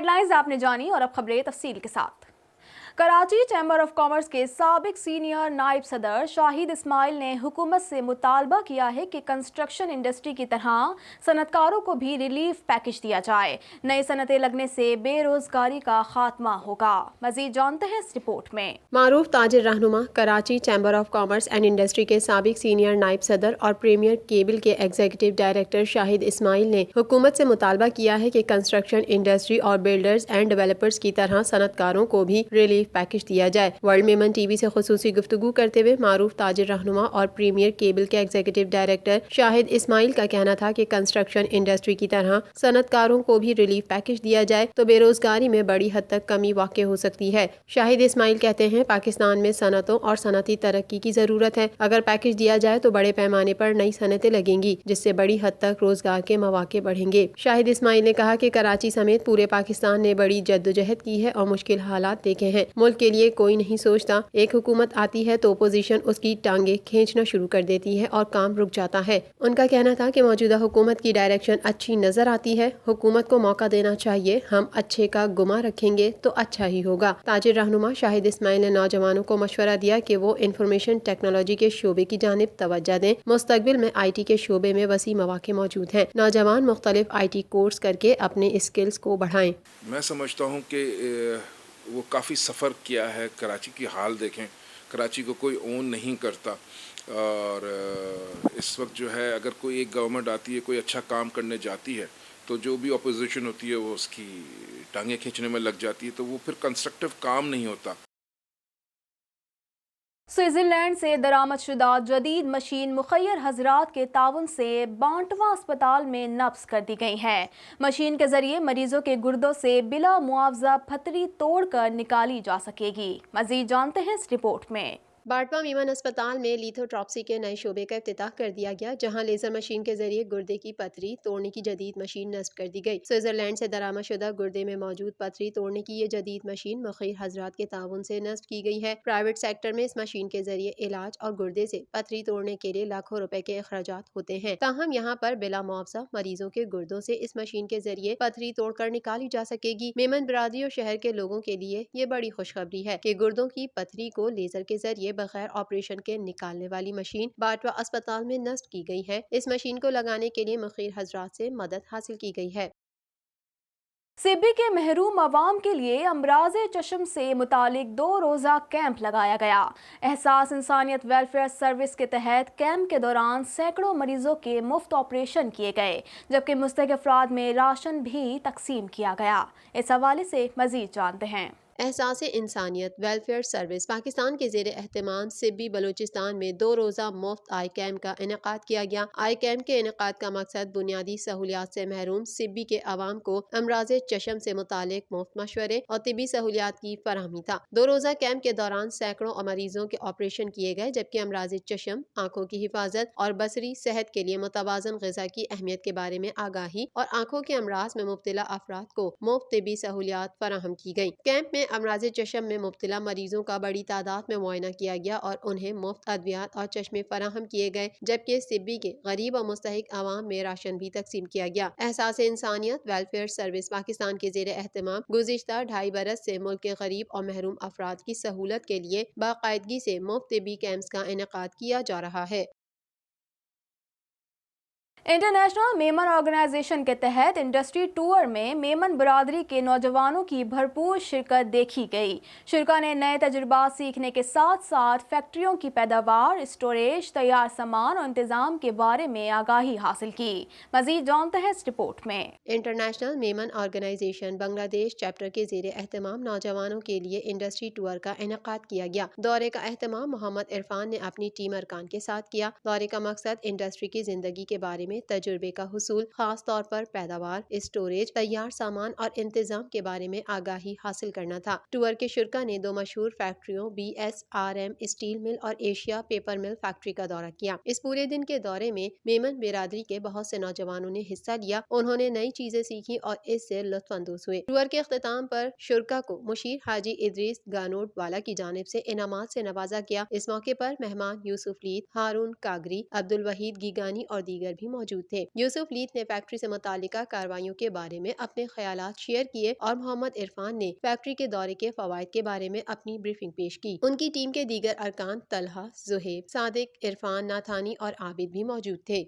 Head lines आपने जानी और अब खबरें तफसील के साथ। कराची चैम्बर ऑफ कॉमर्स के साबिक सीनियर नायब सदर शाहिद इस्माइल ने हुकूमत से मुतालबा किया है कि कंस्ट्रक्शन इंडस्ट्री की तरह सनतकारों को भी रिलीफ पैकेज दिया जाए। नई सनतें लगने से बेरोजगारी का खात्मा होगा। मजीद जानते हैं इस रिपोर्ट में। मारूफ ताजिर रहनुमा Karachi chamber of commerce and industry के साबिक सीनियर नायब सदर और प्रीमियर केबल के एग्जीक्यूटिव डायरेक्टर शाहिद इस्माइल ने हुकूमत से मुतालबा किया है कि कंस्ट्रक्शन इंडस्ट्री और बिल्डर्स एंड डेवलपर्स की तरह सनतकारों को भी रिलीफ पैकेज दिया जाए। वर्ल्ड मेमन टीवी से खुसूसी गुफ्तगू करते हुए मारूफ ताजिर रहनुमा और प्रीमियर केबल के एग्जीक्यूटिव डायरेक्टर शाहिद इस्माइल का कहना था कि कंस्ट्रक्शन इंडस्ट्री की तरह सनतकारों को भी रिलीफ पैकेज दिया जाए तो बेरोजगारी में बड़ी हद तक कमी वाक़ हो सकती है। शाहिद इस्माइल कहते हैं, पाकिस्तान में सनतों और सनती तरक्की की जरूरत है। अगर पैकेज दिया जाए तो बड़े पैमाने पर नई सनतें लगेंगी, जिससे बड़ी हद तक रोजगार के मौके बढ़ेंगे। शाहिद इस्माइल ने कहा कि कराची समेत पूरे पाकिस्तान ने बड़ी जद्दोजहद की है और मुश्किल हालात देखे हैं। मुल्क के लिए कोई नहीं सोचता। एक हुकूमत आती है तो अपोजिशन उसकी टांगे खींचना शुरू कर देती है और काम रुक जाता है। उनका कहना था कि मौजूदा हुकूमत की डायरेक्शन अच्छी नजर आती है। हुकूमत को मौका देना चाहिए। हम अच्छे का गुमा रखेंगे तो अच्छा ही होगा। ताजिर रहनुमा शाहिद इस्माइल ने नौजवानों को मशवरा दिया कि वो इंफॉर्मेशन टेक्नोलॉजी के शोबे की जानिब तवज्जो दें। मुस्तकबिल में IT के शोबे में वसी मौके मौजूद हैं। नौजवान मुख्तलिफ IT कोर्स करके अपने स्किल्स को बढ़ाएं। मैं समझता हूँ कि वो काफ़ी सफ़र किया है। कराची की हाल देखें, कराची को कोई ओन नहीं करता और इस वक्त जो है अगर कोई एक गवर्नमेंट आती है, कोई अच्छा काम करने जाती है तो जो भी अपोजिशन होती है वो उसकी टांगें खींचने में लग जाती है, तो वो फिर कंस्ट्रक्टिव काम नहीं होता। स्विट्जरलैंड से दरामद शुदा जदीद मशीन मुखय्यर हजरात के ताउन से बांटवा अस्पताल में नब्ज कर दी गई है। मशीन के जरिए मरीजों के गुर्दों से बिला मुआवजा फतरी तोड़कर निकाली जा सकेगी। मजीद जानते हैं इस रिपोर्ट में। बाटवा मीमन अस्पताल में लिथोट्रॉप्सी के नए शोबे का इफ्तिताह कर दिया गया, जहां लेजर मशीन के जरिए गुर्दे की पथरी तोड़ने की जदीद मशीन नस्ब कर दी गई। स्विट्जरलैंड से दरामद शुदा गुर्दे में मौजूद पथरी तोड़ने की ये जदीद मशीन मुखिर हजरात के ताउन से नस्ब की गई है। प्राइवेट सेक्टर में इस मशीन के जरिए इलाज और गुर्दे से पथरी तोड़ने के लिए लाखों रुपए के अखराजात होते हैं। ताहम यहाँ पर बिला मुआवजा मरीजों के गुर्दों से इस मशीन के जरिए पथरी तोड़कर निकाली जा सकेगी। मेमन बिरादरी और शहर के लोगों के लिए ये बड़ी खुशखबरी है कि गुर्दों की पथरी को लेजर के जरिए बगैर ऑपरेशन के निकालने वाली मशीन बाटवा अस्पताल में नस्ब की गई है। इस मशीन को लगाने के लिए मुखिर हजरात से मदद हासिल की गई है। सिब्बी के महरूम अवाम के लिए अमराज़े चश्म से मुतालिक 2 रोज़ा कैंप लगाया गया। एहसास इंसानियत वेलफेयर सर्विस के तहत कैंप के दौरान सैकड़ों मरीजों के मुफ्त ऑपरेशन किए गए, जबकि मुस्तहिक़ अफराद में राशन भी तकसीम किया गया। इस हवाले से मज़ीद जानते हैं। एहसास इंसानियत वेलफेयर सर्विस पाकिस्तान के ज़ेर एहतमाम सिब्बी बलूचिस्तान में 2 रोज़ा मुफ्त आई कैम्प का इनेकाद किया गया। आई कैम्प के इनेकाद का मकसद बुनियादी सहूलियात से महरूम सिब्बी के अवाम को अमराज़े चश्म से मुतालिक मुफ्त मशवरे और तिबी सहूलियात की फराहमी था। 2 रोज़ा कैम्प के दौरान सैकड़ों मरीजों के ऑपरेशन किए गए, जबकि अमराज़े चश्म, आँखों की हिफाजत और बसरी सेहत के लिए मुतवाज़न ग़िज़ा की अहमियत के बारे में आगाही और आँखों के अमराज में मुब्तला अफराद को मुफ्त तिबी सहूलियात फराहम की गई। कैंप में अमराज़े चश्म में मुब्तला मरीजों का बड़ी तादाद में मुआयना किया गया और उन्हें मुफ्त अद्वियात और चश्मे फराहम किए गए, जबकि सिब्बी के गरीब और मुस्तहिक आवाम में राशन भी तकसीम किया गया। एहसास इंसानियत वेलफेयर सर्विस पाकिस्तान के ज़ेर एहतमाम गुज़िश्ता 2.5 बरस से मुल्क के गरीब और महरूम अफराद की सहूलत के लिए बाकायदगी से मुफ्त तिबी कैंप्स का इनेकाद किया जा रहा है। इंटरनेशनल मेमन ऑर्गेनाइजेशन के तहत इंडस्ट्री टूर में मेमन बरादरी के नौजवानों की भरपूर शिरकत देखी गई। शुरा ने नए तजुर्बात सीखने के साथ साथ फैक्ट्रियों की पैदावार, स्टोरेज, तैयार सामान और इंतजाम के बारे में आगाही हासिल की। मजीद जानते हैं इस रिपोर्ट में। International Memon organisation Bangladesh chapter के ज़ेर एहतमाम नौजवानों के लिए इंडस्ट्री टूर का इनेकाद किया गया। दौरे का एहतमाम मोहम्मद इरफान ने अपनी टीम अरकान के साथ किया। दौरे का मकसद इंडस्ट्री की जिंदगी के बारे में तजुर्बे का हुसूल, खास तौर पर पैदावार, स्टोरेज, तैयार सामान और इंतजाम के बारे में आगाही हासिल करना था। टूर के शुरा ने 2 मशहूर फैक्ट्रियों BSRM स्टील मिल और एशिया पेपर मिल फैक्ट्री का दौरा किया। इस पूरे दिन के दौरे में मेमन बिरादरी के बहुत से नौजवानों ने हिस्सा लिया। उन्होंने नई चीजें सीखी और इससे लुत्फ अंदोज हुए। टूर के अख्ताम पर शुरा को मुशीर हाजी इदरीस गानोड वाला की जानिब से इनामात से नवाजा गया। इस मौके पर मेहमान यूसुफ लीद, हारून कागरी, अब्दुल वहीद गीगानी और दीगर भी मौजूद موجود تھے۔ یوسف لیت نے فیکٹری سے متعلقہ کارروائیوں کے بارے میں اپنے خیالات شیئر کیے اور محمد عرفان نے فیکٹری کے دورے کے فوائد کے بارے میں اپنی بریفنگ پیش کی۔ ان کی ٹیم کے دیگر ارکان طلحہ، زہیب، صادق، عرفان، ناتھانی اور عابد بھی موجود تھے۔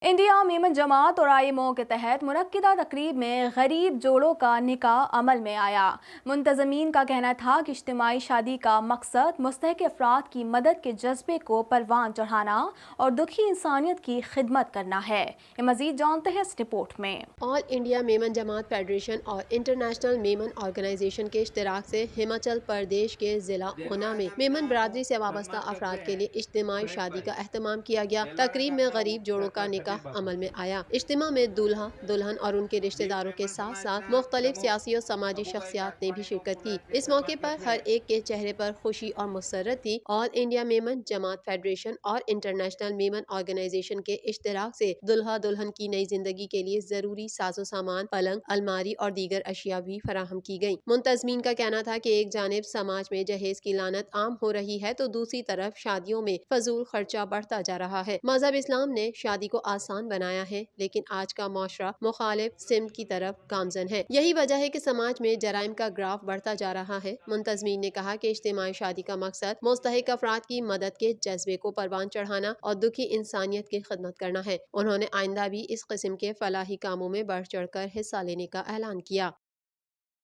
انڈیا میمن جماعت اور آئی ایم او کے تحت منعقدہ تقریب میں غریب جوڑوں کا نکاح عمل میں آیا۔ منتظمین کا کہنا تھا کہ اجتماعی شادی کا مقصد مستحق افراد کی مدد کے جذبے کو پروان چڑھانا اور دکھی انسانیت کی خدمت کرنا ہے۔ یہ مزید جانتے ہیں اس رپورٹ میں۔ آل انڈیا میمن جماعت فیڈریشن اور انٹرنیشنل میمن آرگنائزیشن کے اشتراک سے ہماچل پردیش کے ضلع اونا میں میمن برادری سے وابستہ افراد کے لیے اجتماعی شادی کا اہتمام کیا گیا۔ تقریب میں غریب جوڑوں کا نکاح عمل میں آیا۔ اجتماع میں دولہا، دلہن اور ان کے رشتہ داروں کے ساتھ ساتھ مختلف سیاسی اور سماجی شخصیات نے بھی شرکت کی۔ اس موقع پر ہر ایک کے چہرے پر خوشی اور مسرت تھی۔ آل انڈیا میمن جماعت فیڈریشن اور انٹرنیشنل میمن آرگنائزیشن کے اشتراک سے دلہا دلہن کی نئی زندگی کے لیے ضروری ساز و سامان، پلنگ، الماری اور دیگر اشیاء بھی فراہم کی گئیں۔ منتظمین کا کہنا تھا کہ ایک جانب سماج میں جہیز کی لعنت عام ہو رہی ہے تو دوسری طرف شادیوں میں فضول خرچہ بڑھتا جا رہا ہے۔ مذہب اسلام نے شادی کو آسان بنایا ہے، لیکن آج کا معاشرہ مخالف سمت کی طرف گامزن ہے۔ یہی وجہ ہے کہ سماج میں جرائم کا گراف بڑھتا جا رہا ہے۔ منتظمین نے کہا کہ اجتماعی شادی کا مقصد مستحق افراد کی مدد کے جذبے کو پروان چڑھانا اور دکھی انسانیت کی خدمت کرنا ہے۔ انہوں نے آئندہ بھی اس قسم کے فلاحی کاموں میں بڑھ چڑھ کر حصہ لینے کا اعلان کیا۔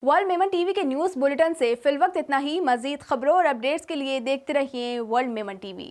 ورلڈ میمن ٹی وی کے نیوز بلیٹن سے فی الوقت اتنا ہی۔ مزید خبروں اور اپڈیٹس کے لیے دیکھتے رہیے ورلڈ میمن ٹی وی۔